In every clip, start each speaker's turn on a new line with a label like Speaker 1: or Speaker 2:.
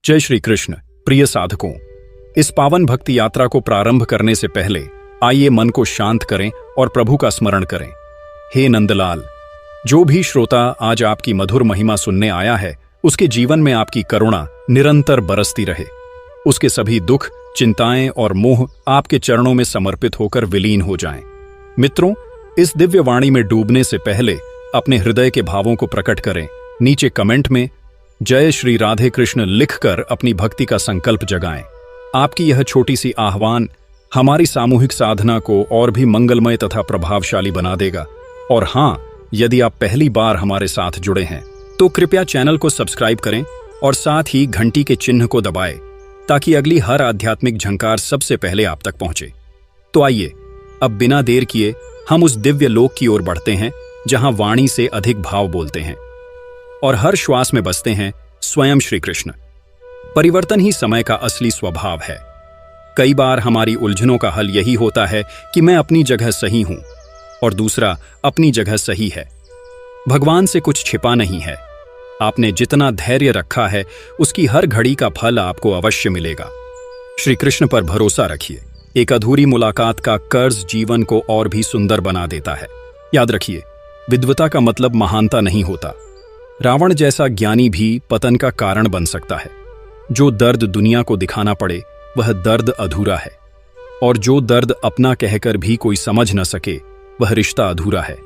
Speaker 1: जय श्री कृष्ण। प्रिय साधकों, इस पावन भक्ति यात्रा को प्रारंभ करने से पहले आइए मन को शांत करें और प्रभु का स्मरण करें। हे नंदलाल, जो भी श्रोता आज आपकी मधुर महिमा सुनने आया है, उसके जीवन में आपकी करुणा निरंतर बरसती रहे। उसके सभी दुख, चिंताएं और मोह आपके चरणों में समर्पित होकर विलीन हो जाएं। मित्रों, इस दिव्य वाणी में डूबने से पहले अपने हृदय के भावों को प्रकट करें। नीचे कमेंट में जय श्री राधे कृष्ण लिखकर अपनी भक्ति का संकल्प जगाएं। आपकी यह छोटी सी आह्वान हमारी सामूहिक साधना को और भी मंगलमय तथा प्रभावशाली बना देगा। और हां, यदि आप पहली बार हमारे साथ जुड़े हैं तो कृपया चैनल को सब्सक्राइब करें और साथ ही घंटी के चिन्ह को दबाएं, ताकि अगली हर आध्यात्मिक झंकार सबसे पहले आप तक पहुंचे। तो आइए अब बिना देर किए हम उस दिव्य लोक की ओर बढ़ते हैं जहां वाणी से अधिक भाव बोलते हैं और हर श्वास में बसते हैं स्वयं श्री कृष्ण। परिवर्तन ही समय का असली स्वभाव है। कई बार हमारी उलझनों का हल यही होता है कि मैं अपनी जगह सही हूं और दूसरा अपनी जगह सही है। भगवान से कुछ छिपा नहीं है। आपने जितना धैर्य रखा है उसकी हर घड़ी का फल आपको अवश्य मिलेगा। श्री कृष्ण पर भरोसा रखिए। एक अधूरी मुलाकात का कर्ज जीवन को और भी सुंदर बना देता है। याद रखिए, विद्वता का मतलब महानता नहीं होता। रावण जैसा ज्ञानी भी पतन का कारण बन सकता है। जो दर्द दुनिया को दिखाना पड़े वह दर्द अधूरा है, और जो दर्द अपना कहकर भी कोई समझ न सके वह रिश्ता अधूरा है।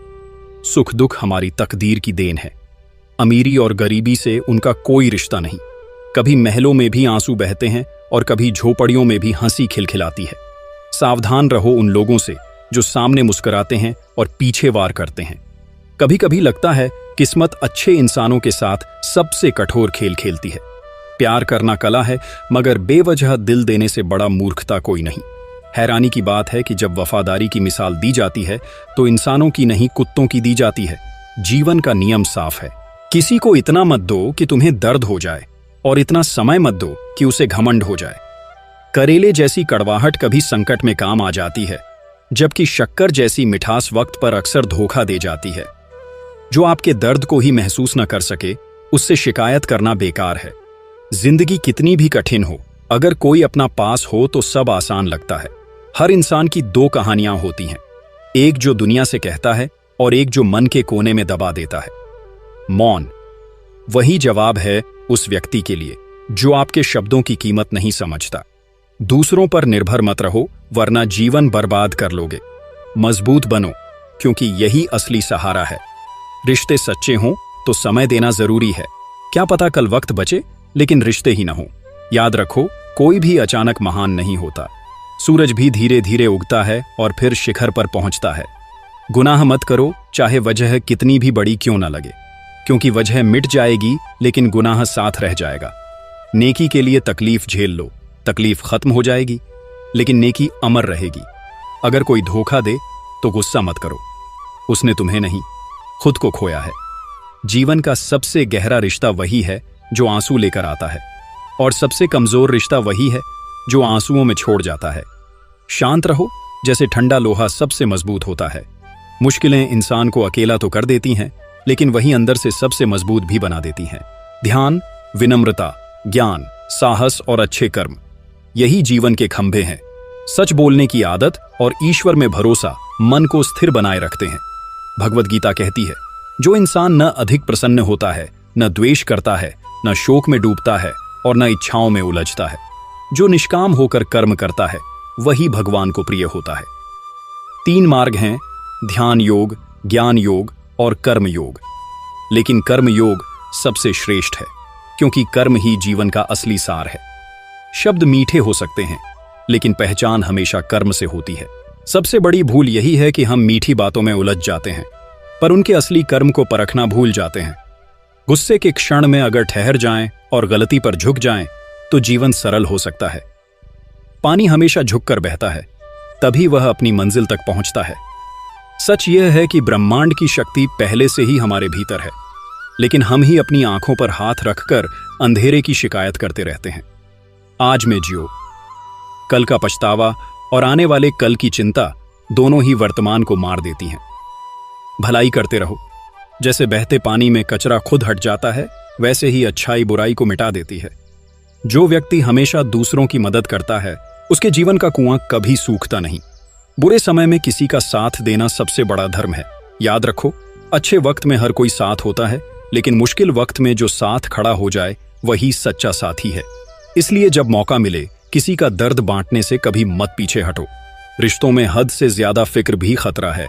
Speaker 1: सुख दुख हमारी तकदीर की देन है। अमीरी और गरीबी से उनका कोई रिश्ता नहीं। कभी महलों में भी आंसू बहते हैं और कभी झोपड़ियों में भी हंसी खिलखिलाती है। सावधान रहो उन लोगों से जो सामने मुस्कुराते हैं और पीछे वार करते हैं। कभी कभी लगता है किस्मत अच्छे इंसानों के साथ सबसे कठोर खेल खेलती है। प्यार करना कला है, मगर बेवजह दिल देने से बड़ा मूर्खता कोई नहीं। हैरानी की बात है कि जब वफादारी की मिसाल दी जाती है तो इंसानों की नहीं, कुत्तों की दी जाती है। जीवन का नियम साफ है। किसी को इतना मत दो कि तुम्हें दर्द हो जाए, और इतना समय मत दो कि उसे घमंड हो जाए। करेले जैसी कड़वाहट कभी संकट में काम आ जाती है, जबकि शक्कर जैसी मिठास वक्त पर अक्सर धोखा दे जाती है। जो आपके दर्द को ही महसूस न कर सके, उससे शिकायत करना बेकार है। जिंदगी कितनी भी कठिन हो, अगर कोई अपना पास हो तो सब आसान लगता है। हर इंसान की दो कहानियां होती हैं, एक जो दुनिया से कहता है और एक जो मन के कोने में दबा देता है। मौन वही जवाब है उस व्यक्ति के लिए जो आपके शब्दों की कीमत नहीं समझता। दूसरों पर निर्भर मत रहो, वरना जीवन बर्बाद कर लोगे। मजबूत बनो, क्योंकि यही असली सहारा है। रिश्ते सच्चे हों तो समय देना जरूरी है। क्या पता कल वक्त बचे लेकिन रिश्ते ही न हो। याद रखो, कोई भी अचानक महान नहीं होता। सूरज भी धीरे धीरे उगता है और फिर शिखर पर पहुंचता है। गुनाह मत करो, चाहे वजह कितनी भी बड़ी क्यों न लगे, क्योंकि वजह मिट जाएगी लेकिन गुनाह साथ रह जाएगा। नेकी के लिए तकलीफ झेल लो, तकलीफ खत्म हो जाएगी लेकिन नेकी अमर रहेगी। अगर कोई धोखा दे तो गुस्सा मत करो, उसने तुम्हें नहीं, खुद को खोया है। जीवन का सबसे गहरा रिश्ता वही है जो आंसू लेकर आता है, और सबसे कमजोर रिश्ता वही है जो आंसुओं में छोड़ जाता है। शांत रहो, जैसे ठंडा लोहा सबसे मजबूत होता है। मुश्किलें इंसान को अकेला तो कर देती हैं, लेकिन वही अंदर से सबसे मजबूत भी बना देती हैं। ध्यान, विनम्रता, ज्ञान, साहस और अच्छे कर्म, यही जीवन के खंभे हैं। सच बोलने की आदत और ईश्वर में भरोसा मन को स्थिर बनाए रखते हैं। भगवत गीता कहती है, जो इंसान न अधिक प्रसन्न होता है, न द्वेष करता है, न शोक में डूबता है और न इच्छाओं में उलझता है, जो निष्काम होकर कर्म करता है, वही भगवान को प्रिय होता है। 3 मार्ग हैं, ध्यान योग, ज्ञान योग और कर्म योग। लेकिन कर्म योग सबसे श्रेष्ठ है, क्योंकि कर्म ही जीवन का असली सार है। शब्द मीठे हो सकते हैं, लेकिन पहचान हमेशा कर्म से होती है। सबसे बड़ी भूल यही है कि हम मीठी बातों में उलझ जाते हैं, पर उनके असली कर्म को परखना भूल जाते हैं। गुस्से के क्षण में अगर ठहर जाएं और गलती पर झुक जाएं, तो जीवन सरल हो सकता है। पानी हमेशा झुककर बहता है, तभी वह अपनी मंजिल तक पहुंचता है। सच यह है कि ब्रह्मांड की शक्ति पहले से ही हमारे भीतर है, लेकिन हम ही अपनी आंखों पर हाथ रखकर अंधेरे की शिकायत करते रहते हैं। आज में जियो, कल का पछतावा और आने वाले कल की चिंता दोनों ही वर्तमान को मार देती हैं। भलाई करते रहो, जैसे बहते पानी में कचरा खुद हट जाता है, वैसे ही अच्छाई बुराई को मिटा देती है। जो व्यक्ति हमेशा दूसरों की मदद करता है उसके जीवन का कुआं कभी सूखता नहीं। बुरे समय में किसी का साथ देना सबसे बड़ा धर्म है। याद रखो, अच्छे वक्त में हर कोई साथ होता है, लेकिन मुश्किल वक्त में जो साथ खड़ा हो जाए वही सच्चा साथी है। इसलिए जब मौका मिले किसी का दर्द बांटने से कभी मत पीछे हटो। रिश्तों में हद से ज्यादा फिक्र भी खतरा है,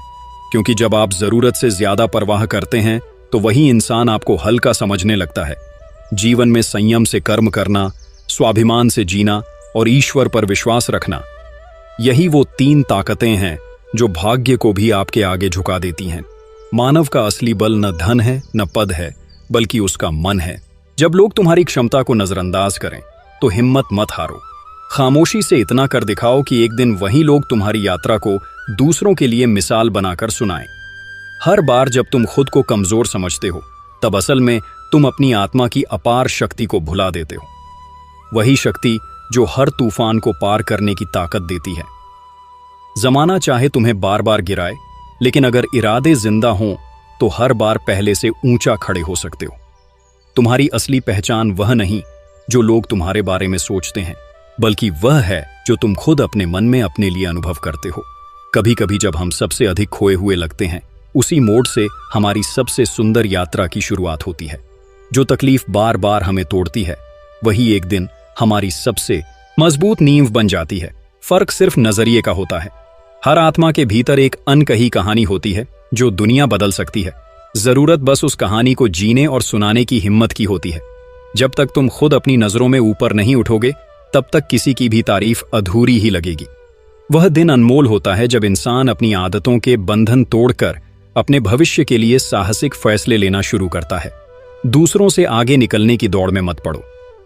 Speaker 1: क्योंकि जब आप जरूरत से ज्यादा परवाह करते हैं तो वही इंसान आपको हल्का समझने लगता है। जीवन में संयम से कर्म करना, स्वाभिमान से जीना और ईश्वर पर विश्वास रखना, यही वो 3 ताकतें हैं जो भाग्य को भी आपके आगे झुका देती हैं। मानव का असली बल न धन है न पद है, बल्कि उसका मन है। जब लोग तुम्हारी क्षमता को नजरअंदाज करें तो हिम्मत मत हारो। खामोशी से इतना कर दिखाओ कि एक दिन वही लोग तुम्हारी यात्रा को दूसरों के लिए मिसाल बनाकर सुनाएं। हर बार जब तुम खुद को कमजोर समझते हो, तब असल में तुम अपनी आत्मा की अपार शक्ति को भुला देते हो। वही शक्ति जो हर तूफान को पार करने की ताकत देती है। जमाना चाहे तुम्हें बार बार गिराए, लेकिन अगर इरादे जिंदा हों तो हर बार पहले से ऊंचा खड़े हो सकते हो। तुम्हारी असली पहचान वह नहीं जो लोग तुम्हारे बारे में सोचते हैं, बल्कि वह है जो तुम खुद अपने मन में अपने लिए अनुभव करते हो। कभी कभी जब हम सबसे अधिक खोए हुए लगते हैं, उसी मोड़ से हमारी सबसे सुंदर यात्रा की शुरुआत होती है। जो तकलीफ बार बार हमें तोड़ती है, वही एक दिन हमारी सबसे मजबूत नींव बन जाती है। फर्क सिर्फ नजरिए का होता है। हर आत्मा के भीतर एक अनकही कहानी होती है जो दुनिया बदल सकती है। जरूरत बस उस कहानी को जीने और सुनाने की हिम्मत की होती है। जब तक तुम खुद अपनी नजरों में ऊपर नहीं उठोगे, तब तक किसी की भी तारीफ अधूरी ही लगेगी। वह दिन अनमोल होता है जब इंसान अपनी आदतों के बंधन तोड़कर अपने भविष्य के लिए साहसिक फैसले लेना शुरू करता है। दूसरों से आगे निकलने की दौड़ में मत पड़ो,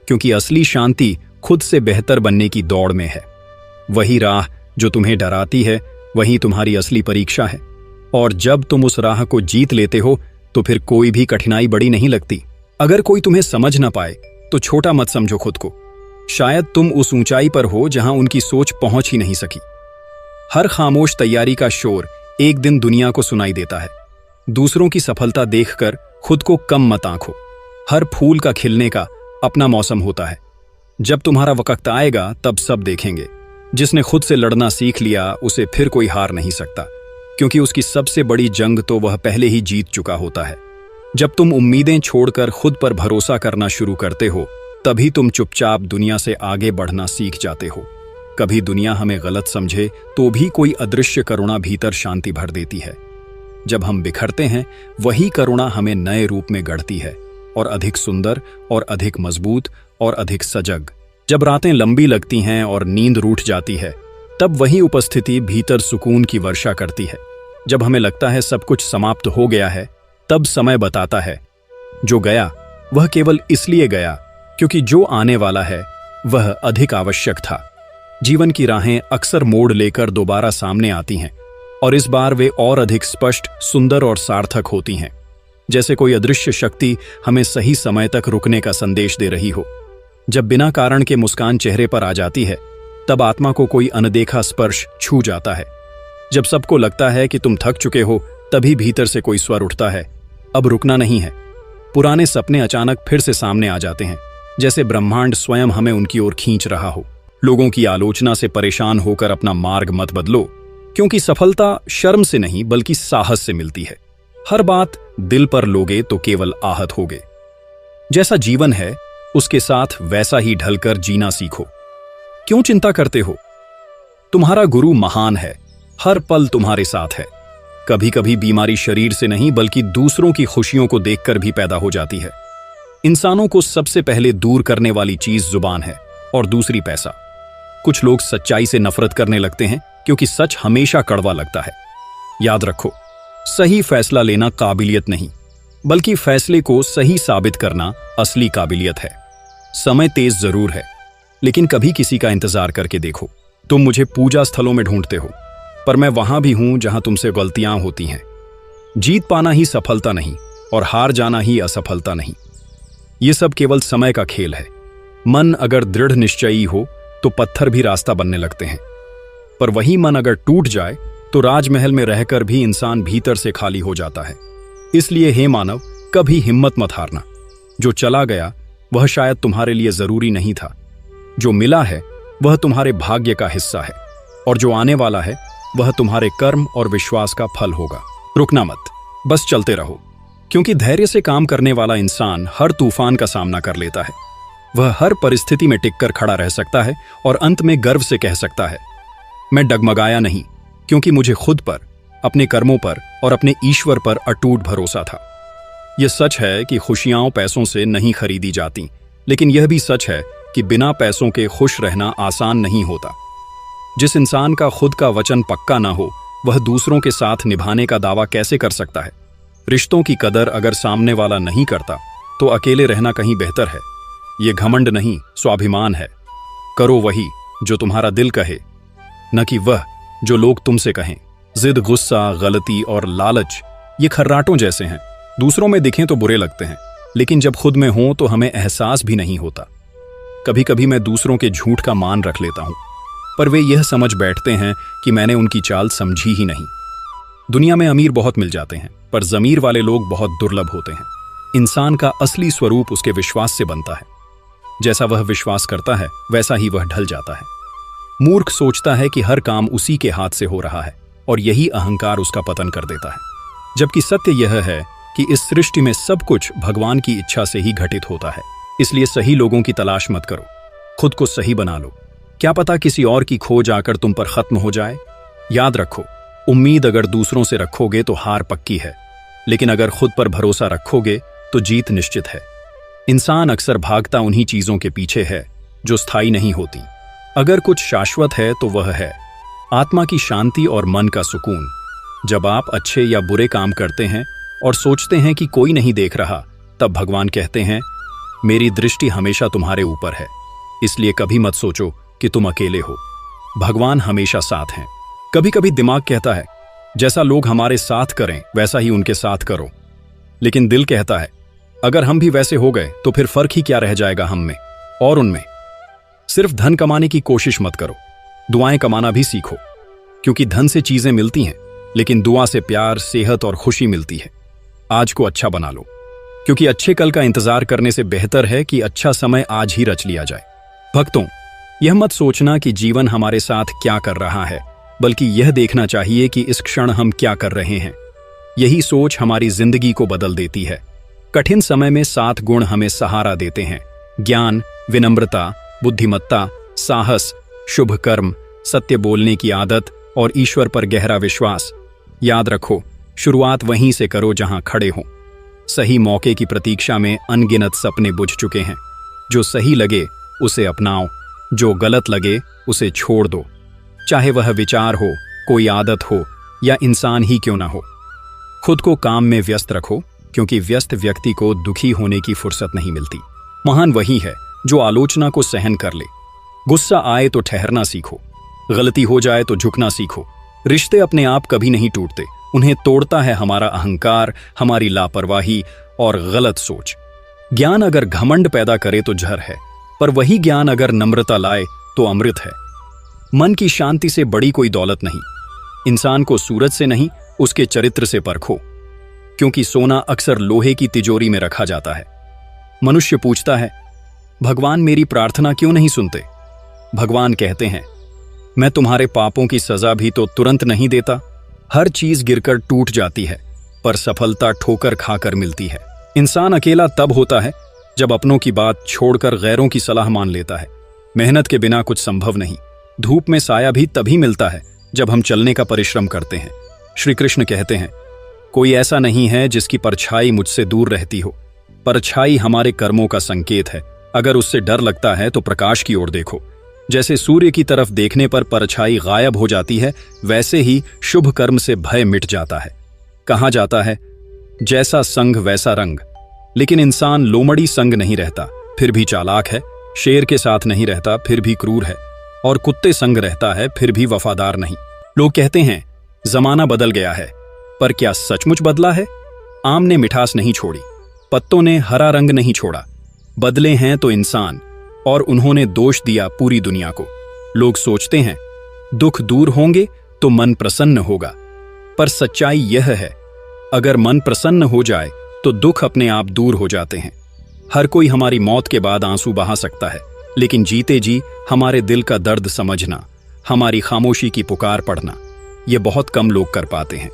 Speaker 1: क्योंकि असली शांति खुद से बेहतर बनने की दौड़ में है। वही राह जो तुम्हें डराती है, वही तुम्हारी असली परीक्षा है। और जब तुम उस राह को जीत लेते हो तो फिर कोई भी कठिनाई बड़ी नहीं लगती। अगर कोई तुम्हें समझ ना पाए तो छोटा मत समझो खुद को। शायद तुम उस ऊंचाई पर हो जहां उनकी सोच पहुंच ही नहीं सकी। हर खामोश तैयारी का शोर एक दिन दुनिया को सुनाई देता है। दूसरों की सफलता देखकर खुद को कम मत आंको। हर फूल का खिलने का अपना मौसम होता है। जब तुम्हारा वक्त आएगा तब सब देखेंगे। जिसने खुद से लड़ना सीख लिया उसे फिर कोई हार नहीं सकता, क्योंकि उसकी सबसे बड़ी जंग तो वह पहले ही जीत चुका होता है। जब तुम उम्मीदें छोड़कर खुद पर भरोसा करना शुरू करते हो, तभी तुम चुपचाप दुनिया से आगे बढ़ना सीख जाते हो। कभी दुनिया हमें गलत समझे तो भी कोई अदृश्य करुणा भीतर शांति भर देती है। जब हम बिखरते हैं, वही करुणा हमें नए रूप में गढ़ती है, और अधिक सुंदर और अधिक मजबूत और अधिक सजग। जब रातें लंबी लगती हैं और नींद रूठ जाती है, तब वही उपस्थिति भीतर सुकून की वर्षा करती है। जब हमें लगता है सब कुछ समाप्त हो गया है, तब समय बताता है जो गया वह केवल इसलिए गया क्योंकि जो आने वाला है वह अधिक आवश्यक था। जीवन की राहें अक्सर मोड़ लेकर दोबारा सामने आती हैं, और इस बार वे और अधिक स्पष्ट, सुंदर और सार्थक होती हैं। जैसे कोई अदृश्य शक्ति हमें सही समय तक रुकने का संदेश दे रही हो। जब बिना कारण के मुस्कान चेहरे पर आ जाती है, तब आत्मा को कोई अनदेखा स्पर्श छू जाता है। जब सबको लगता है कि तुम थक चुके हो, तभी भीतर से कोई स्वर उठता है, अब रुकना नहीं है। पुराने सपने अचानक फिर से सामने आ जाते हैं, जैसे ब्रह्मांड स्वयं हमें उनकी ओर खींच रहा हो। लोगों की आलोचना से परेशान होकर अपना मार्ग मत बदलो, क्योंकि सफलता शर्म से नहीं बल्कि साहस से मिलती है। हर बात दिल पर लोगे तो केवल आहत होगे। जैसा जीवन है उसके साथ वैसा ही ढलकर जीना सीखो। क्यों चिंता करते हो? तुम्हारा गुरु महान है, हर पल तुम्हारे साथ है। कभी कभी बीमारी शरीर से नहीं बल्कि दूसरों की खुशियों को देखकर भी पैदा हो जाती है। इंसानों को सबसे पहले दूर करने वाली चीज जुबान है और दूसरी पैसा। कुछ लोग सच्चाई से नफरत करने लगते हैं क्योंकि सच हमेशा कड़वा लगता है। याद रखो, सही फैसला लेना काबिलियत नहीं, बल्कि फैसले को सही साबित करना असली काबिलियत है। समय तेज जरूर है, लेकिन कभी किसी का इंतजार करके देखो। तुम मुझे पूजा स्थलों में ढूंढते हो, पर मैं वहां भी हूं जहां तुमसे गलतियां होती हैं। जीत पाना ही सफलता नहीं और हार जाना ही असफलता नहीं। ये सब केवल समय का खेल है। मन अगर दृढ़ निश्चयी हो तो पत्थर भी रास्ता बनने लगते हैं, पर वही मन अगर टूट जाए तो राजमहल में रहकर भी इंसान भीतर से खाली हो जाता है। इसलिए हे मानव, कभी हिम्मत मत हारना। जो चला गया वह शायद तुम्हारे लिए जरूरी नहीं था, जो मिला है वह तुम्हारे भाग्य का हिस्सा है, और जो आने वाला है वह तुम्हारे कर्म और विश्वास का फल होगा। रुकना मत, बस चलते रहो, क्योंकि धैर्य से काम करने वाला इंसान हर तूफान का सामना कर लेता है। वह हर परिस्थिति में टिककर खड़ा रह सकता है और अंत में गर्व से कह सकता है, मैं डगमगाया नहीं, क्योंकि मुझे खुद पर, अपने कर्मों पर और अपने ईश्वर पर अटूट भरोसा था। यह सच है कि खुशियां पैसों से नहीं खरीदी जाती, लेकिन यह भी सच है कि बिना पैसों के खुश रहना आसान नहीं होता। जिस इंसान का खुद का वचन पक्का ना हो, वह दूसरों के साथ निभाने का दावा कैसे कर सकता है? रिश्तों की कदर अगर सामने वाला नहीं करता, तो अकेले रहना कहीं बेहतर है। ये घमंड नहीं, स्वाभिमान है। करो वही जो तुम्हारा दिल कहे, न कि वह जो लोग तुमसे कहें। जिद, गुस्सा, गलती और लालच ये खर्राटों जैसे हैं। दूसरों में दिखें तो बुरे लगते हैं, लेकिन जब खुद में हों तो हमें एहसास भी नहीं होता। कभी कभी मैं दूसरों के झूठ का मान रख लेता हूं, पर वे यह समझ बैठते हैं कि मैंने उनकी चाल समझी ही नहीं। दुनिया में अमीर बहुत मिल जाते हैं, पर ज़मीर वाले लोग बहुत दुर्लभ होते हैं। इंसान का असली स्वरूप उसके विश्वास से बनता है। जैसा वह विश्वास करता है, वैसा ही वह ढल जाता है। मूर्ख सोचता है कि हर काम उसी के हाथ से हो रहा है, और यही अहंकार उसका पतन कर देता है। जबकि सत्य यह है कि इस सृष्टि में सब कुछ भगवान की इच्छा से ही घटित होता है। इसलिए सही लोगों की तलाश मत करो, खुद को सही बना लो। क्या पता किसी और की खोज आकर तुम पर खत्म हो जाए। याद रखो, उम्मीद अगर दूसरों से रखोगे तो हार पक्की है, लेकिन अगर खुद पर भरोसा रखोगे तो जीत निश्चित है। इंसान अक्सर भागता उन्हीं चीजों के पीछे है जो स्थायी नहीं होती। अगर कुछ शाश्वत है तो वह है आत्मा की शांति और मन का सुकून। जब आप अच्छे या बुरे काम करते हैं और सोचते हैं कि कोई नहीं देख रहा, तब भगवान कहते हैं, मेरी दृष्टि हमेशा तुम्हारे ऊपर है, इसलिए कभी मत सोचो कि तुम अकेले हो। भगवान हमेशा साथ हैं। कभी कभी दिमाग कहता है, जैसा लोग हमारे साथ करें वैसा ही उनके साथ करो, लेकिन दिल कहता है, अगर हम भी वैसे हो गए तो फिर फर्क ही क्या रह जाएगा हम में और उनमें। सिर्फ धन कमाने की कोशिश मत करो, दुआएं कमाना भी सीखो, क्योंकि धन से चीजें मिलती हैं, लेकिन दुआ से प्यार, सेहत और खुशी मिलती है। आज को अच्छा बना लो, क्योंकि अच्छे कल का इंतजार करने से बेहतर है कि अच्छा समय आज ही रच लिया जाए। भक्तों, यह मत सोचना कि जीवन हमारे साथ क्या कर रहा है, बल्कि यह देखना चाहिए कि इस क्षण हम क्या कर रहे हैं। यही सोच हमारी जिंदगी को बदल देती है। कठिन समय में 7 गुण हमें सहारा देते हैं: ज्ञान, विनम्रता, बुद्धिमत्ता, साहस, शुभ कर्म, सत्य बोलने की आदत और ईश्वर पर गहरा विश्वास। याद रखो, शुरुआत वहीं से करो जहां खड़े हो। सही मौके की प्रतीक्षा में अनगिनत सपने बुझ चुके हैं। जो सही लगे उसे अपनाओ, जो गलत लगे उसे छोड़ दो। चाहे वह विचार हो, कोई आदत हो या इंसान ही क्यों ना हो। खुद को काम में व्यस्त रखो, क्योंकि व्यस्त व्यक्ति को दुखी होने की फुर्सत नहीं मिलती। महान वही है जो आलोचना को सहन कर ले। गुस्सा आए तो ठहरना सीखो, गलती हो जाए तो झुकना सीखो। रिश्ते अपने आप कभी नहीं टूटते, उन्हें तोड़ता है हमारा अहंकार, हमारी लापरवाही और गलत सोच। ज्ञान अगर घमंड पैदा करे तो जहर है, पर वही ज्ञान अगर नम्रता लाए तो अमृत है। मन की शांति से बड़ी कोई दौलत नहीं। इंसान को सूरज से नहीं, उसके चरित्र से परखो, क्योंकि सोना अक्सर लोहे की तिजोरी में रखा जाता है। मनुष्य पूछता है, भगवान मेरी प्रार्थना क्यों नहीं सुनते? भगवान कहते हैं, मैं तुम्हारे पापों की सजा भी तो तुरंत नहीं देता। हर चीज गिरकर टूट जाती है, पर सफलता ठोकर खाकर मिलती है। इंसान अकेला तब होता है जब अपनों की बात छोड़कर गैरों की सलाह मान लेता है। मेहनत के बिना कुछ संभव नहीं। धूप में साया भी तभी मिलता है जब हम चलने का परिश्रम करते हैं। श्री कृष्ण कहते हैं, कोई ऐसा नहीं है जिसकी परछाई मुझसे दूर रहती हो। परछाई हमारे कर्मों का संकेत है। अगर उससे डर लगता है तो प्रकाश की ओर देखो। जैसे सूर्य की तरफ देखने पर परछाई गायब हो जाती है, वैसे ही शुभ कर्म से भय मिट जाता है। कहा जाता है, जैसा संग वैसा रंग। लेकिन इंसान लोमड़ी संग नहीं रहता, फिर भी चालाक है। शेर के साथ नहीं रहता, फिर भी क्रूर है। और कुत्ते संग रहता है, फिर भी वफादार नहीं। लोग कहते हैं, जमाना बदल गया है, पर क्या सचमुच बदला है? आम ने मिठास नहीं छोड़ी, पत्तों ने हरा रंग नहीं छोड़ा। बदले हैं तो इंसान, और उन्होंने दोष दिया पूरी दुनिया को। लोग सोचते हैं, दुख दूर होंगे तो मन प्रसन्न होगा, पर सच्चाई यह है, अगर मन प्रसन्न हो जाए तो दुख अपने आप दूर हो जाते हैं। हर कोई हमारी मौत के बाद आंसू बहा सकता है, लेकिन जीते जी हमारे दिल का दर्द समझना, हमारी खामोशी की पुकार पढ़ना, ये बहुत कम लोग कर पाते हैं।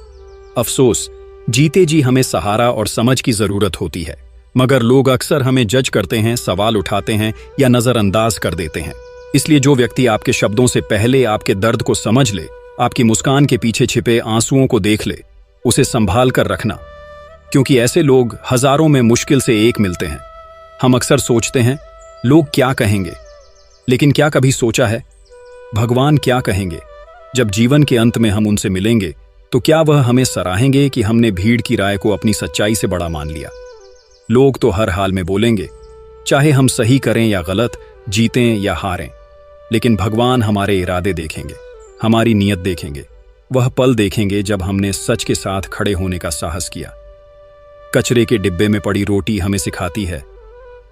Speaker 1: अफसोस, जीते जी हमें सहारा और समझ की जरूरत होती है, मगर लोग अक्सर हमें जज करते हैं, सवाल उठाते हैं या नजरअंदाज कर देते हैं। इसलिए जो व्यक्ति आपके शब्दों से पहले आपके दर्द को समझ ले, आपकी मुस्कान के पीछे छिपे आंसुओं को देख ले, उसे संभाल कर रखना, क्योंकि ऐसे लोग हजारों में मुश्किल से एक मिलते हैं। हम अक्सर सोचते हैं लोग क्या कहेंगे, लेकिन क्या कभी सोचा है भगवान क्या कहेंगे? जब जीवन के अंत में हम उनसे मिलेंगे तो क्या वह हमें सराहेंगे कि हमने भीड़ की राय को अपनी सच्चाई से बड़ा मान लिया? लोग तो हर हाल में बोलेंगे, चाहे हम सही करें या गलत, जीतें या हारें, लेकिन भगवान हमारे इरादे देखेंगे, हमारी नीयत देखेंगे। वह पल देखेंगे जब हमने सच के साथ खड़े होने का साहस किया। कचरे के डिब्बे में पड़ी रोटी हमें सिखाती है,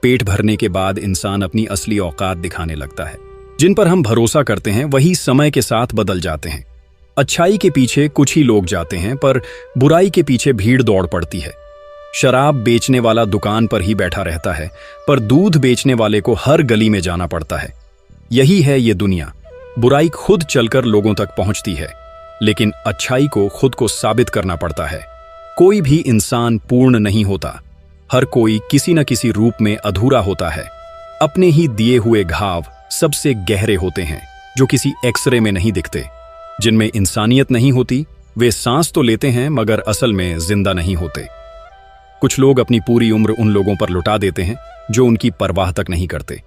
Speaker 1: पेट भरने के बाद इंसान अपनी असली औकात दिखाने लगता है। जिन पर हम भरोसा करते हैं वही समय के साथ बदल जाते हैं। अच्छाई के पीछे कुछ ही लोग जाते हैं, पर बुराई के पीछे भीड़ दौड़ पड़ती है। शराब बेचने वाला दुकान पर ही बैठा रहता है, पर दूध बेचने वाले को हर गली में जाना पड़ता है। यही है ये दुनिया। बुराई खुद चलकर लोगों तक पहुंचती है, लेकिन अच्छाई को खुद को साबित करना पड़ता है। कोई भी इंसान पूर्ण नहीं होता, हर कोई किसी न किसी रूप में अधूरा होता है। अपने ही दिए हुए घाव सबसे गहरे होते हैं, जो किसी एक्सरे में नहीं दिखते। जिनमें इंसानियत नहीं होती, वे सांस तो लेते हैं मगर असल में जिंदा नहीं होते। कुछ लोग अपनी पूरी उम्र उन लोगों पर लुटा देते हैं जो उनकी परवाह तक नहीं करते।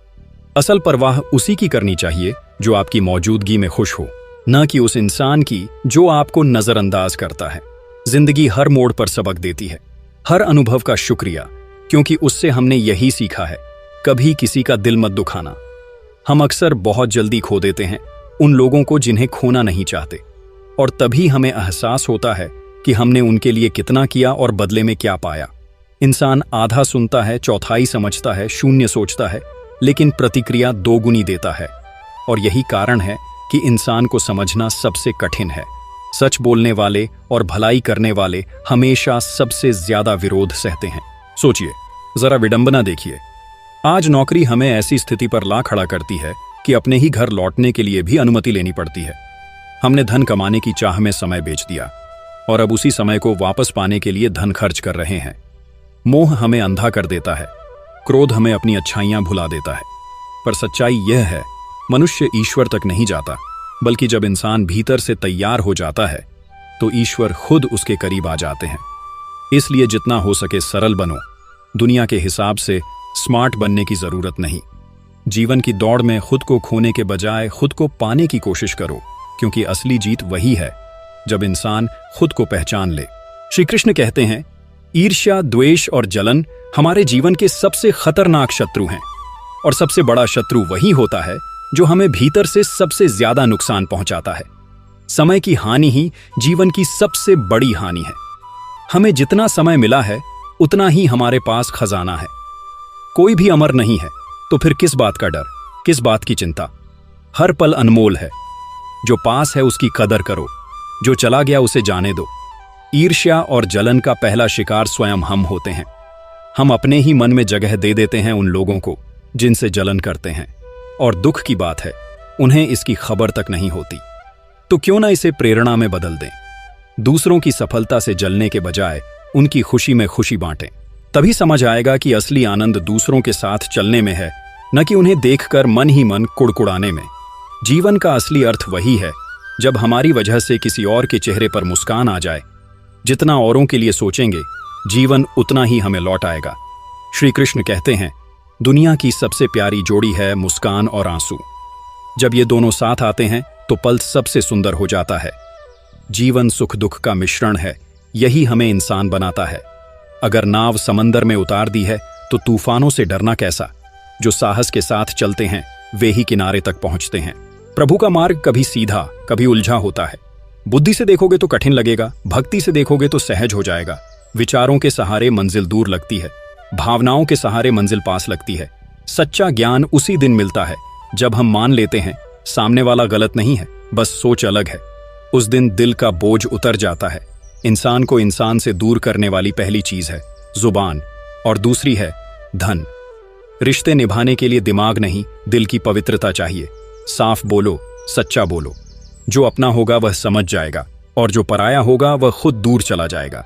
Speaker 1: असल परवाह उसी की करनी चाहिए जो आपकी मौजूदगी में खुश हो, न कि उस इंसान की जो आपको नजरअंदाज करता है। जिंदगी हर मोड़ पर सबक देती है, हर अनुभव का शुक्रिया, क्योंकि उससे हमने यही सीखा है, कभी किसी का दिल मत दुखाना। हम अक्सर बहुत जल्दी खो देते हैं उन लोगों को जिन्हें खोना नहीं चाहते, और तभी हमें एहसास होता है कि हमने उनके लिए कितना किया और बदले में क्या पाया। इंसान आधा सुनता है, चौथाई समझता है, शून्य सोचता है, लेकिन प्रतिक्रिया दोगुनी देता है। और यही कारण है कि इंसान को समझना सबसे कठिन है। सच बोलने वाले और भलाई करने वाले हमेशा सबसे ज्यादा विरोध सहते हैं। सोचिए, जरा विडंबना देखिए। आज नौकरी हमें ऐसी स्थिति पर ला खड़ा करती है कि अपने ही घर लौटने के लिए भी अनुमति लेनी पड़ती है। हमने धन कमाने की चाह में समय बेच दिया और अब उसी समय को वापस पाने के लिए धन खर्च कर रहे हैं। मोह हमें अंधा कर देता है, क्रोध हमें अपनी अच्छाइयां भुला देता है। पर सच्चाई यह है, मनुष्य ईश्वर तक नहीं जाता, बल्कि जब इंसान भीतर से तैयार हो जाता है तो ईश्वर खुद उसके करीब आ जाते हैं। इसलिए जितना हो सके सरल बनो। दुनिया के हिसाब से स्मार्ट बनने की जरूरत नहीं। जीवन की दौड़ में खुद को खोने के बजाय खुद को पाने की कोशिश करो, क्योंकि असली जीत वही है जब इंसान खुद को पहचान ले। श्री कृष्ण कहते हैं, ईर्ष्या, द्वेष और जलन हमारे जीवन के सबसे खतरनाक शत्रु हैं, और सबसे बड़ा शत्रु वही होता है जो हमें भीतर से सबसे ज्यादा नुकसान पहुंचाता है। समय की हानि ही जीवन की सबसे बड़ी हानि है। हमें जितना समय मिला है उतना ही हमारे पास खजाना है। कोई भी अमर नहीं है, तो फिर किस बात का डर, किस बात की चिंता? हर पल अनमोल है। जो पास है उसकी कदर करो, जो चला गया उसे जाने दो। ईर्ष्या और जलन का पहला शिकार स्वयं हम होते हैं। हम अपने ही मन में जगह दे देते हैं उन लोगों को जिनसे जलन करते हैं, और दुख की बात है उन्हें इसकी खबर तक नहीं होती। तो क्यों ना इसे प्रेरणा में बदल दें। दूसरों की सफलता से जलने के बजाय उनकी खुशी में खुशी बांटें। तभी समझ आएगा कि असली आनंद दूसरों के साथ चलने में है, न कि उन्हें देखकर मन ही मन कुड़कुड़ाने में। जीवन का असली अर्थ वही है जब हमारी वजह से किसी और के चेहरे पर मुस्कान आ जाए। जितना औरों के लिए सोचेंगे, जीवन उतना ही हमें लौट आएगा। श्री कृष्ण कहते हैं, दुनिया की सबसे प्यारी जोड़ी है मुस्कान और आंसू। जब ये दोनों साथ आते हैं तो पल सबसे सुंदर हो जाता है। जीवन सुख दुख का मिश्रण है, यही हमें इंसान बनाता है। अगर नाव समंदर में उतार दी है तो तूफानों से डरना कैसा? जो साहस के साथ चलते हैं वे ही किनारे तक पहुंचते हैं। प्रभु का मार्ग कभी सीधा, कभी उलझा होता है। बुद्धि से देखोगे तो कठिन लगेगा, भक्ति से देखोगे तो सहज हो जाएगा। विचारों के सहारे मंजिल दूर लगती है, भावनाओं के सहारे मंजिल पास लगती है। सच्चा ज्ञान उसी दिन मिलता है जब हम मान लेते हैं सामने वाला गलत नहीं है, बस सोच अलग है। उस दिन दिल का बोझ उतर जाता है। इंसान को इंसान से दूर करने वाली पहली चीज है जुबान, और दूसरी है धन। रिश्ते निभाने के लिए दिमाग नहीं, दिल की पवित्रता चाहिए। साफ बोलो, सच्चा बोलो। जो अपना होगा वह समझ जाएगा और जो पराया होगा वह खुद दूर चला जाएगा।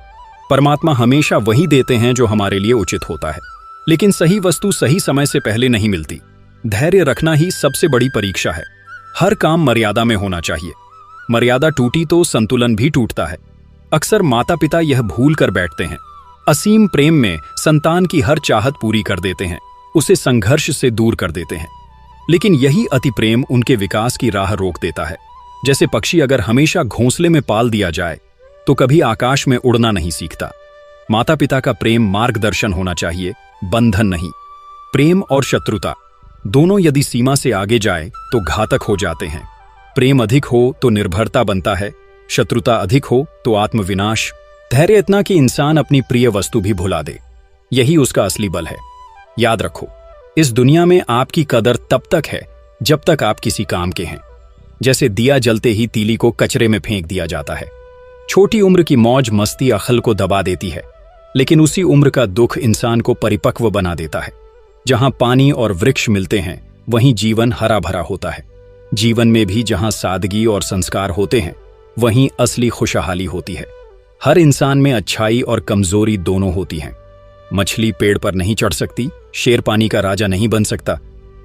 Speaker 1: परमात्मा हमेशा वही देते हैं जो हमारे लिए उचित होता है, लेकिन सही वस्तु सही समय से पहले नहीं मिलती। धैर्य रखना ही सबसे बड़ी परीक्षा है। हर काम मर्यादा में होना चाहिए। मर्यादा टूटी तो संतुलन भी टूटता है। अक्सर माता पिता यह भूल कर बैठते हैं। असीम प्रेम में संतान की हर चाहत पूरी कर देते हैं, उसे संघर्ष से दूर कर देते हैं। लेकिन यही अति प्रेम उनके विकास की राह रोक देता है। जैसे पक्षी अगर हमेशा घोंसले में पाल दिया जाए तो कभी आकाश में उड़ना नहीं सीखता। माता पिता का प्रेम मार्गदर्शन होना चाहिए, बंधन नहीं। प्रेम और शत्रुता दोनों यदि सीमा से आगे जाए तो घातक हो जाते हैं। प्रेम अधिक हो तो निर्भरता बनता है, शत्रुता अधिक हो तो आत्मविनाश। धैर्य इतना कि इंसान अपनी प्रिय वस्तु भी भुला दे, यही उसका असली बल है। याद रखो, इस दुनिया में आपकी कदर तब तक है जब तक आप किसी काम के हैं। जैसे दिया जलते ही तीली को कचरे में फेंक दिया जाता है। छोटी उम्र की मौज मस्ती अक्ल को दबा देती है, लेकिन उसी उम्र का दुख इंसान को परिपक्व बना देता है। जहां पानी और वृक्ष मिलते हैं वहीं जीवन हरा भरा होता है। जीवन में भी जहां सादगी और संस्कार होते हैं वहीं असली खुशहाली होती है। हर इंसान में अच्छाई और कमजोरी दोनों होती हैं। मछली पेड़ पर नहीं चढ़ सकती, शेर पानी का राजा नहीं बन सकता,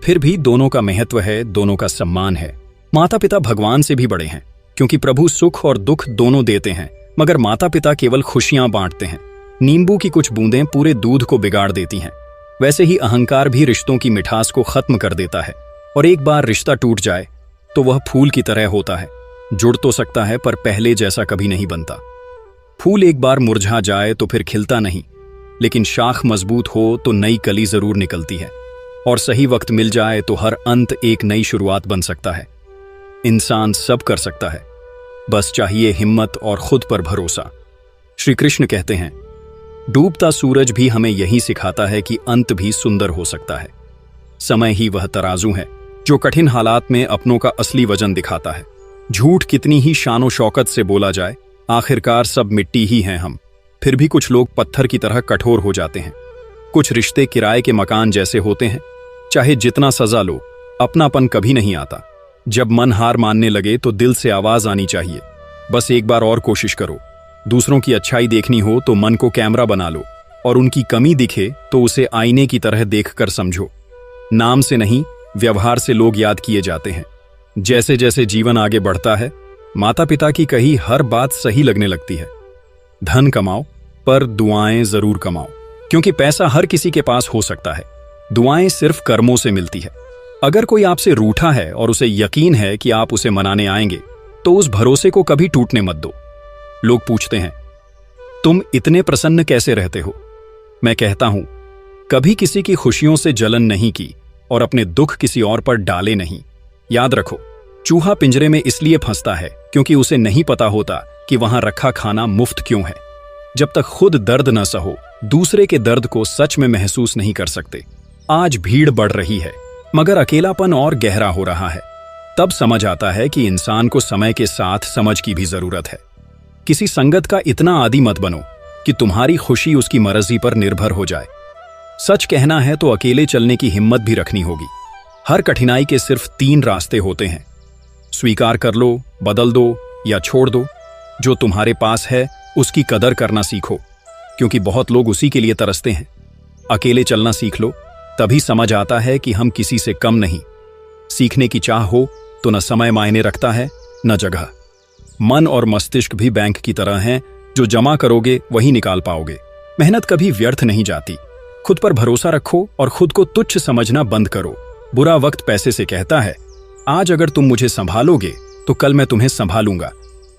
Speaker 1: फिर भी दोनों का महत्व है, दोनों का सम्मान है। माता पिता भगवान से भी बड़े हैं, क्योंकि प्रभु सुख और दुख दोनों देते हैं, मगर माता पिता केवल खुशियां बांटते हैं। नींबू की कुछ बूंदें पूरे दूध को बिगाड़ देती हैं। वैसे ही अहंकार भी रिश्तों की मिठास को खत्म कर देता है, और एक बार रिश्ता टूट जाए तो वह फूल की तरह होता है। जुड़ तो सकता है पर पहले जैसा कभी नहीं बनता। फूल एक बार मुरझा जाए तो फिर खिलता नहीं, लेकिन शाख मजबूत हो तो नई कली जरूर निकलती है, और सही वक्त मिल जाए तो हर अंत एक नई शुरुआत बन सकता है। इंसान सब कर सकता है, बस चाहिए हिम्मत और खुद पर भरोसा। श्री कृष्ण कहते हैं, डूबता सूरज भी हमें यही सिखाता है कि अंत भी सुंदर हो सकता है। समय ही वह तराजू है जो कठिन हालात में अपनों का असली वजन दिखाता है। झूठ कितनी ही शानो शौकत से बोला जाए, आखिरकार सब मिट्टी ही हैं हम। फिर भी कुछ लोग पत्थर की तरह कठोर हो जाते हैं। कुछ रिश्ते किराए के मकान जैसे होते हैं, चाहे जितना सजा लो अपनापन कभी नहीं आता। जब मन हार मानने लगे तो दिल से आवाज आनी चाहिए, बस एक बार और कोशिश करो। दूसरों की अच्छाई देखनी हो तो मन को कैमरा बना लो, और उनकी कमी दिखे तो उसे आईने की तरह देखकर समझो। नाम से नहीं, व्यवहार से लोग याद किए जाते हैं। जैसे जैसे जीवन आगे बढ़ता है, माता पिता की कही हर बात सही लगने लगती है। धन कमाओ पर दुआएं जरूर कमाओ, क्योंकि पैसा हर किसी के पास हो सकता है, दुआएं सिर्फ कर्मों से मिलती है। अगर कोई आपसे रूठा है और उसे यकीन है कि आप उसे मनाने आएंगे, तो उस भरोसे को कभी टूटने मत दो। लोग पूछते हैं, तुम इतने प्रसन्न कैसे रहते हो? मैं कहता हूं, कभी किसी की खुशियों से जलन नहीं की और अपने दुख किसी और पर डाले नहीं। याद रखो, चूहा पिंजरे में इसलिए फंसता है क्योंकि उसे नहीं पता होता कि वहां रखा खाना मुफ्त क्यों है। जब तक खुद दर्द न सहो, दूसरे के दर्द को सच में महसूस नहीं कर सकते। आज भीड़ बढ़ रही है, मगर अकेलापन और गहरा हो रहा है। तब समझ आता है कि इंसान को समय के साथ समझ की भी जरूरत है। किसी संगत का इतना आदी मत बनो कि तुम्हारी खुशी उसकी मर्जी पर निर्भर हो जाए। सच कहना है तो अकेले चलने की हिम्मत भी रखनी होगी। हर कठिनाई के सिर्फ 3 रास्ते होते हैं, स्वीकार कर लो, बदल दो या छोड़ दो। जो तुम्हारे पास है उसकी कदर करना सीखो, क्योंकि बहुत लोग उसी के लिए तरसते हैं। अकेले चलना सीख लो, तभी समझ आता है कि हम किसी से कम नहीं। सीखने की चाह हो तो न समय मायने रखता है न जगह। मन और मस्तिष्क भी बैंक की तरह हैं, जो जमा करोगे वही निकाल पाओगे। मेहनत कभी व्यर्थ नहीं जाती। खुद पर भरोसा रखो और खुद को तुच्छ समझना बंद करो। बुरा वक्त पैसे से कहता है, आज अगर तुम मुझे संभालोगे तो कल मैं तुम्हें संभालूंगा।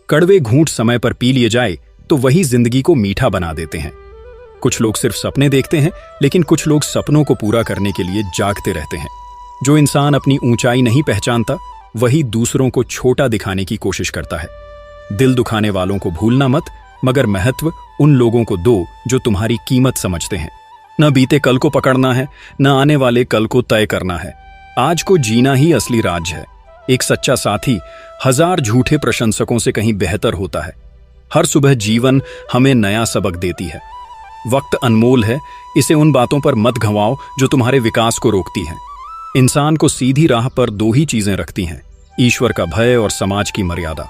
Speaker 1: कड़वे घूंट समय पर पी लिए जाए तो वही जिंदगी को मीठा बना देते हैं। कुछ लोग सिर्फ सपने देखते हैं, लेकिन कुछ लोग सपनों को पूरा करने के लिए जागते रहते हैं। जो इंसान अपनी ऊंचाई नहीं पहचानता, वही दूसरों को छोटा दिखाने की कोशिश करता है। दिल दुखाने वालों को भूलना मत, मगर महत्व उन लोगों को दो जो तुम्हारी कीमत समझते हैं। न बीते कल को पकड़ना है, न आने वाले कल को तय करना है। आज को जीना ही असली राज है। एक सच्चा साथी 1000 झूठे प्रशंसकों से कहीं बेहतर होता है। हर सुबह जीवन हमें नया सबक देती है। वक्त अनमोल है, इसे उन बातों पर मत गंवाओ जो तुम्हारे विकास को रोकती हैं। इंसान को सीधी राह पर दो ही चीजें रखती हैं, ईश्वर का भय और समाज की मर्यादा।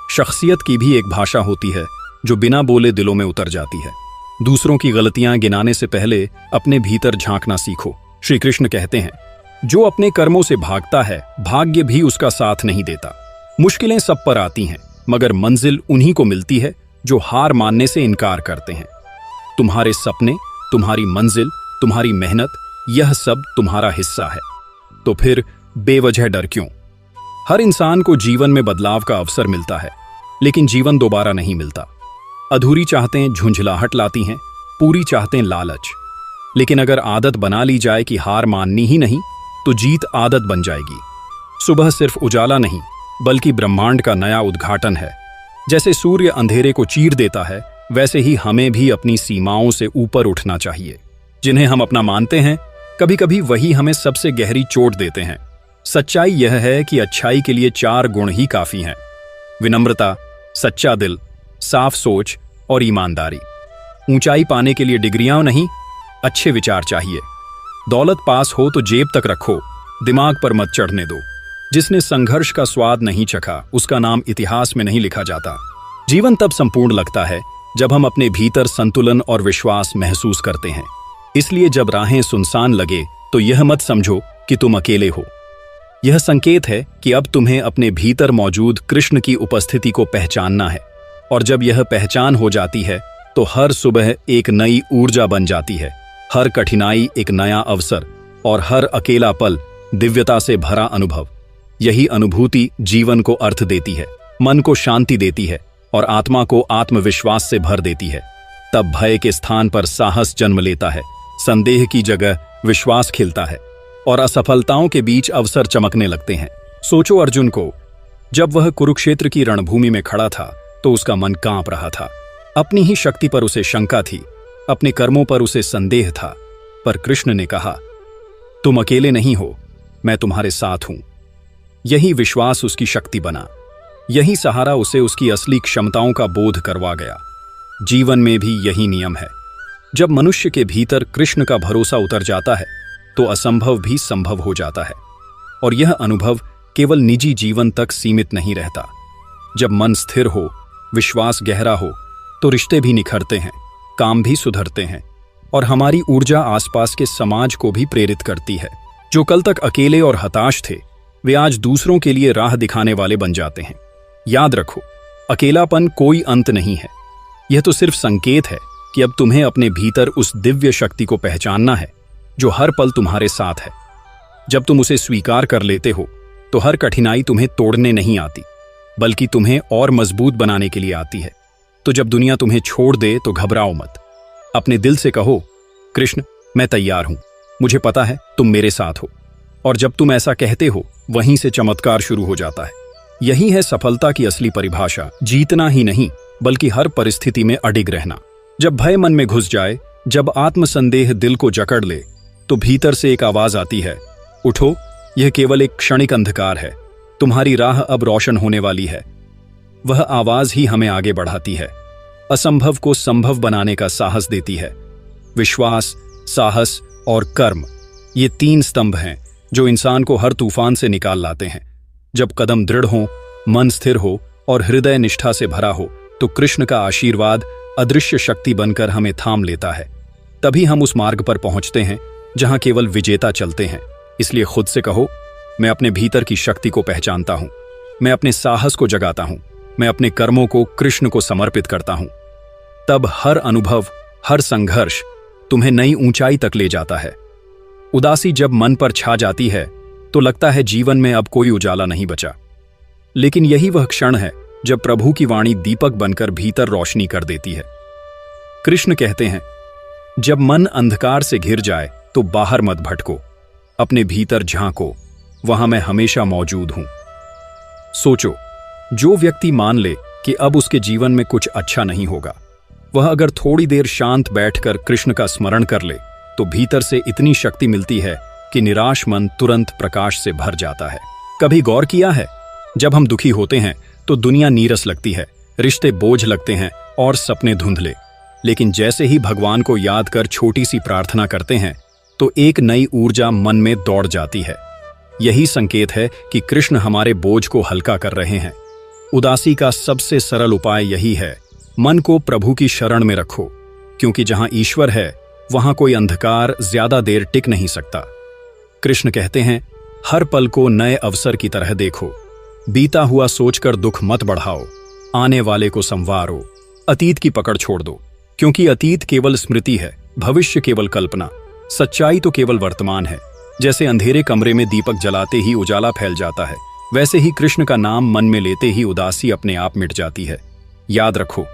Speaker 1: शख्सियत की भी एक भाषा होती है जो बिना बोले दिलों में उतर जाती है। दूसरों की गलतियां गिनाने से पहले अपने भीतर झांकना सीखो। श्री कृष्ण कहते हैं, जो अपने कर्मों से भागता है, भाग्य भी उसका साथ नहीं देता। मुश्किलें सब पर आती हैं, मगर मंजिल उन्हीं को मिलती है जो हार मानने से इनकार करते हैं। तुम्हारे सपने, तुम्हारी मंजिल, तुम्हारी मेहनत, यह सब तुम्हारा हिस्सा है। तो फिर बेवजह डर क्यों? हर इंसान को जीवन में बदलाव का अवसर मिलता है, लेकिन जीवन दोबारा नहीं मिलता। अधूरी चाहतें झुंझलाहट लाती हैं, पूरी चाहतें लालच। लेकिन अगर आदत बना ली जाए कि हार माननी ही नहीं, तो जीत आदत बन जाएगी। सुबह सिर्फ उजाला नहीं, बल्कि ब्रह्मांड का नया उद्घाटन है। जैसे सूर्य अंधेरे को चीर देता है, वैसे ही हमें भी अपनी सीमाओं से ऊपर उठना चाहिए। जिन्हें हम अपना मानते हैं, कभी कभी वही हमें सबसे गहरी चोट देते हैं। सच्चाई यह है कि अच्छाई के लिए 4 गुण ही काफी हैं: विनम्रता, सच्चा दिल, साफ सोच और ईमानदारी। ऊंचाई पाने के लिए डिग्रियां नहीं, अच्छे विचार चाहिए। दौलत पास हो तो जेब तक रखो, दिमाग पर मत चढ़ने दो। जिसने संघर्ष का स्वाद नहीं चखा, उसका नाम इतिहास में नहीं लिखा जाता। जीवन तब संपूर्ण लगता है जब हम अपने भीतर संतुलन और विश्वास महसूस करते हैं। इसलिए जब राहें सुनसान लगे तो यह मत समझो कि तुम अकेले हो। यह संकेत है कि अब तुम्हें अपने भीतर मौजूद कृष्ण की उपस्थिति को पहचानना है। और जब यह पहचान हो जाती है तो हर सुबह एक नई ऊर्जा बन जाती है, हर कठिनाई एक नया अवसर और हर अकेला पल दिव्यता से भरा अनुभव। यही अनुभूति जीवन को अर्थ देती है, मन को शांति देती है और आत्मा को आत्मविश्वास से भर देती है। तब भय के स्थान पर साहस जन्म लेता है, संदेह की जगह विश्वास खिलता है और असफलताओं के बीच अवसर चमकने लगते हैं। सोचो अर्जुन को, जब वह कुरुक्षेत्र की रणभूमि में खड़ा था तो उसका मन कांप रहा था। अपनी ही शक्ति पर उसे शंका थी, अपने कर्मों पर उसे संदेह था। पर कृष्ण ने कहा, तुम अकेले नहीं हो, मैं तुम्हारे साथ हूं। यही विश्वास उसकी शक्ति बना, यही सहारा उसे उसकी असली क्षमताओं का बोध करवा गया। जीवन में भी यही नियम है। जब मनुष्य के भीतर कृष्ण का भरोसा उतर जाता है तो असंभव भी संभव हो जाता है। और यह अनुभव केवल निजी जीवन तक सीमित नहीं रहता। जब मन स्थिर हो, विश्वास गहरा हो, तो रिश्ते भी निखरते हैं, काम भी सुधरते हैं और हमारी ऊर्जा आसपास के समाज को भी प्रेरित करती है। जो कल तक अकेले और हताश थे, वे आज दूसरों के लिए राह दिखाने वाले बन जाते हैं। याद रखो, अकेलापन कोई अंत नहीं है। यह तो सिर्फ संकेत है कि अब तुम्हें अपने भीतर उस दिव्य शक्ति को पहचानना है जो हर पल तुम्हारे साथ है। जब तुम उसे स्वीकार कर लेते हो तो हर कठिनाई तुम्हें तोड़ने नहीं आती, बल्कि तुम्हें और मजबूत बनाने के लिए आती है। तो जब दुनिया तुम्हें छोड़ दे तो घबराओ मत। अपने दिल से कहो, कृष्ण, मैं तैयार हूं, मुझे पता है तुम मेरे साथ हो। और जब तुम ऐसा कहते हो, वहीं से चमत्कार शुरू हो जाता है। यही है सफलता की असली परिभाषा, जीतना ही नहीं बल्कि हर परिस्थिति में अडिग रहना। जब भय मन में घुस जाए, जब आत्मसंदेह दिल को जकड़ ले, तो भीतर से एक आवाज आती है, उठो, यह केवल एक क्षणिक अंधकार है, तुम्हारी राह अब रोशन होने वाली है। वह आवाज ही हमें आगे बढ़ाती है, असंभव को संभव बनाने का साहस देती है। विश्वास, साहस और कर्म, ये 3 स्तंभ हैं जो इंसान को हर तूफान से निकाल लाते हैं। जब कदम दृढ़ हो, मन स्थिर हो और हृदय निष्ठा से भरा हो, तो कृष्ण का आशीर्वाद अदृश्य शक्ति बनकर हमें थाम लेता है। तभी हम उस मार्ग पर पहुंचते हैं जहां केवल विजेता चलते हैं। इसलिए खुद से कहो, मैं अपने भीतर की शक्ति को पहचानता हूं, मैं अपने साहस को जगाता हूं, मैं अपने कर्मों को कृष्ण को समर्पित करता हूं। तब हर अनुभव, हर संघर्ष तुम्हें नई ऊंचाई तक ले जाता है। उदासी जब मन पर छा जाती है तो लगता है जीवन में अब कोई उजाला नहीं बचा। लेकिन यही वह क्षण है जब प्रभु की वाणी दीपक बनकर भीतर रोशनी कर देती है। कृष्ण कहते हैं, जब मन अंधकार से घिर जाए तो बाहर मत भटको, अपने भीतर झांको, वहां मैं हमेशा मौजूद हूं। सोचो, जो व्यक्ति मान ले कि अब उसके जीवन में कुछ अच्छा नहीं होगा, वह अगर थोड़ी देर शांत बैठकर कृष्ण का स्मरण कर ले तो भीतर से इतनी शक्ति मिलती है कि निराश मन तुरंत प्रकाश से भर जाता है। कभी गौर किया है, जब हम दुखी होते हैं तो दुनिया नीरस लगती है, रिश्ते बोझ लगते हैं और सपने धुंधले। लेकिन जैसे ही भगवान को याद कर छोटी सी प्रार्थना करते हैं तो एक नई ऊर्जा मन में दौड़ जाती है। यही संकेत है कि कृष्ण हमारे बोझ को हल्का कर रहे हैं। उदासी का सबसे सरल उपाय यही है, मन को प्रभु की शरण में रखो, क्योंकि जहां ईश्वर है वहां कोई अंधकार ज्यादा देर टिक नहीं सकता। कृष्ण कहते हैं, हर पल को नए अवसर की तरह देखो, बीता हुआ सोचकर दुख मत बढ़ाओ, आने वाले को संवारो, अतीत की पकड़ छोड़ दो, क्योंकि अतीत केवल स्मृति है, भविष्य केवल कल्पना, सच्चाई तो केवल वर्तमान है। जैसे अंधेरे कमरे में दीपक जलाते ही उजाला फैल जाता है, वैसे ही कृष्ण का नाम मन में लेते ही उदासी अपने आप मिट जाती है। याद रखो,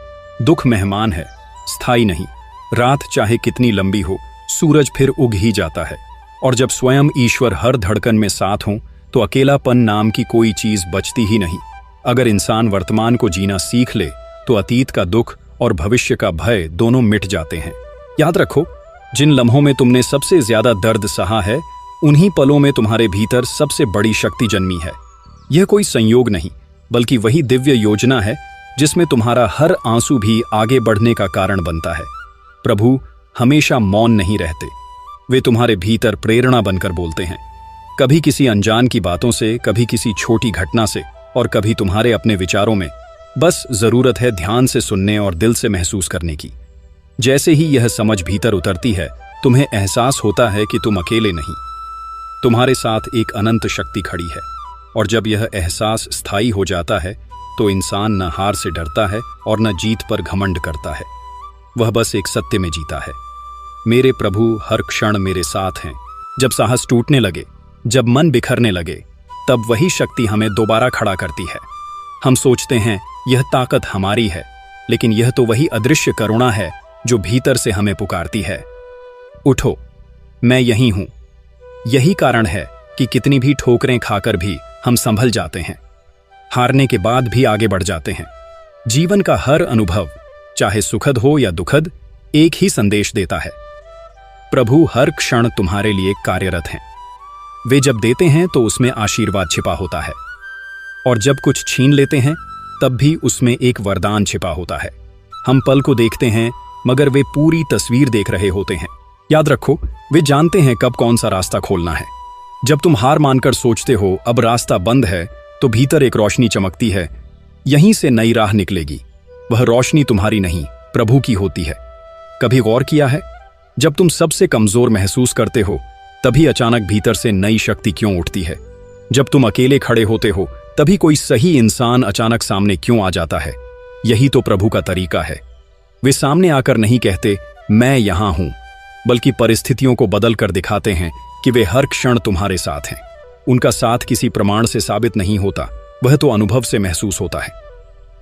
Speaker 1: दुख मेहमान है, स्थायी नहीं। रात चाहे कितनी लंबी हो, सूरज फिर उग ही जाता है। और जब स्वयं ईश्वर हर धड़कन में साथ हो तो अकेलापन नाम की कोई चीज बचती ही नहीं। अगर इंसान वर्तमान को जीना सीख ले तो अतीत का दुख और भविष्य का भय दोनों मिट जाते हैं। याद रखो, जिन लम्हों में तुमने सबसे ज्यादा दर्द सहा है, उन्हीं पलों में तुम्हारे भीतर सबसे बड़ी शक्ति जन्मी है। यह कोई संयोग नहीं, बल्कि वही दिव्य योजना है जिसमें तुम्हारा हर आंसू भी आगे बढ़ने का कारण बनता है। प्रभु हमेशा मौन नहीं रहते, वे तुम्हारे भीतर प्रेरणा बनकर बोलते हैं, कभी किसी अनजान की बातों से, कभी किसी छोटी घटना से, और कभी तुम्हारे अपने विचारों में। बस जरूरत है ध्यान से सुनने और दिल से महसूस करने की। जैसे ही यह समझ भीतर उतरती है, तुम्हें एहसास होता है कि तुम अकेले नहीं, तुम्हारे साथ एक अनंत शक्ति खड़ी है। और जब यह एहसास स्थायी हो जाता है तो इंसान न हार से डरता है और न जीत पर घमंड करता है, वह बस एक सत्य में जीता है, मेरे प्रभु हर क्षण मेरे साथ हैं। जब साहस टूटने लगे, जब मन बिखरने लगे, तब वही शक्ति हमें दोबारा खड़ा करती है। हम सोचते हैं यह ताकत हमारी है, लेकिन यह तो वही अदृश्य करुणा है जो भीतर से हमें पुकारती है, उठो, मैं यहीं हूं। यही कारण है कि कितनी भी ठोकरें खाकर भी हम संभल जाते हैं, हारने के बाद भी आगे बढ़ जाते हैं। जीवन का हर अनुभव, चाहे सुखद हो या दुखद, एक ही संदेश देता है, प्रभु हर क्षण तुम्हारे लिए कार्यरत हैं। वे जब देते हैं तो उसमें आशीर्वाद छिपा होता है, और जब कुछ छीन लेते हैं तब भी उसमें एक वरदान छिपा होता है। हम पल को देखते हैं, मगर वे पूरी तस्वीर देख रहे होते हैं। याद रखो, वे जानते हैं कब कौन सा रास्ता खोलना है। जब तुम हार मानकर सोचते हो अब रास्ता बंद है, तो भीतर एक रोशनी चमकती है, यहीं से नई राह निकलेगी। वह रोशनी तुम्हारी नहीं, प्रभु की होती है। कभी गौर किया है, जब तुम सबसे कमजोर महसूस करते हो, तभी अचानक भीतर से नई शक्ति क्यों उठती है? जब तुम अकेले खड़े होते हो, तभी कोई सही इंसान अचानक सामने क्यों आ जाता है? यही तो प्रभु का तरीका है। वे सामने आकर नहीं कहते मैं यहां हूं, बल्कि परिस्थितियों को बदल कर दिखाते हैं कि वे हर क्षण तुम्हारे साथ हैं। उनका साथ किसी प्रमाण से साबित नहीं होता, वह तो अनुभव से महसूस होता है।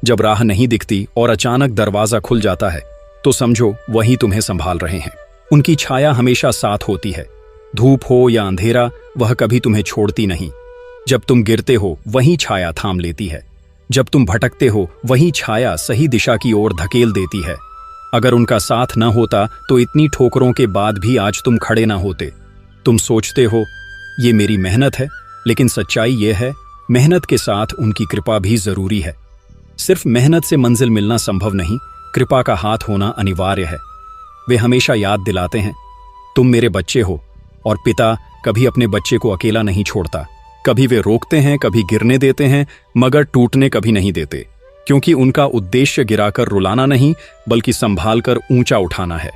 Speaker 1: जब राह नहीं दिखती और अचानक दरवाजा खुल जाता है, तो समझो वही तुम्हें संभाल रहे हैं। उनकी छाया हमेशा साथ होती है, धूप हो या अंधेरा, वह कभी तुम्हें छोड़ती नहीं। जब तुम गिरते हो, वही छाया थाम लेती है। जब तुम भटकते हो, वही छाया सही दिशा की ओर धकेल देती है। अगर उनका साथ न होता तो इतनी ठोकरों के बाद भी आज तुम खड़े न होते। तुम सोचते हो ये मेरी मेहनत है, लेकिन सच्चाई ये है, मेहनत के साथ उनकी कृपा भी जरूरी है। सिर्फ मेहनत से मंजिल मिलना संभव नहीं, कृपा का हाथ होना अनिवार्य है। वे हमेशा याद दिलाते हैं, तुम मेरे बच्चे हो, और पिता कभी अपने बच्चे को अकेला नहीं छोड़ता। कभी वे रोकते हैं, कभी गिरने देते हैं, मगर टूटने कभी नहीं देते, क्योंकि उनका उद्देश्य गिराकर रुलाना नहीं, बल्कि संभाल कर ऊंचा उठाना है।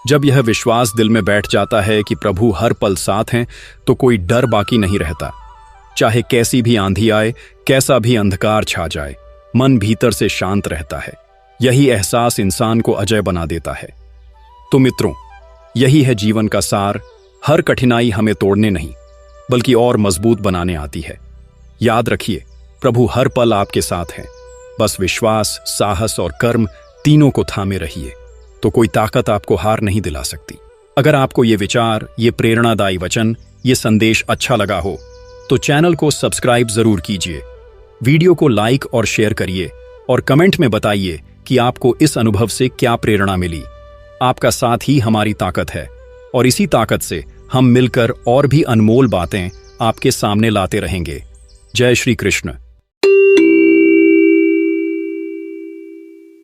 Speaker 1: जब यह विश्वास दिल में बैठ जाता है कि प्रभु हर पल साथ हैं, तो कोई डर बाकी नहीं रहता। चाहे कैसी भी आंधी आए, कैसा भी अंधकार छा जाए, मन भीतर से शांत रहता है। यही एहसास इंसान को अजय बना देता है। तो मित्रों, यही है जीवन का सार। हर कठिनाई हमें तोड़ने नहीं, बल्कि और मजबूत बनाने आती है। याद रखिए, प्रभु हर पल आपके साथ हैं। बस विश्वास, साहस और कर्म तीनों को थामे रहिए, तो कोई ताकत आपको हार नहीं दिला सकती। अगर आपको ये विचार, ये प्रेरणादायी वचन, ये संदेश अच्छा लगा हो, तो चैनल को सब्सक्राइब जरूर कीजिए, वीडियो को लाइक और शेयर करिए, और कमेंट में बताइए कि आपको इस अनुभव से क्या प्रेरणा मिली। आपका साथ ही हमारी ताकत है, और इसी ताकत से हम मिलकर और भी अनमोल बातें आपके सामने लाते रहेंगे। जय श्री कृष्ण।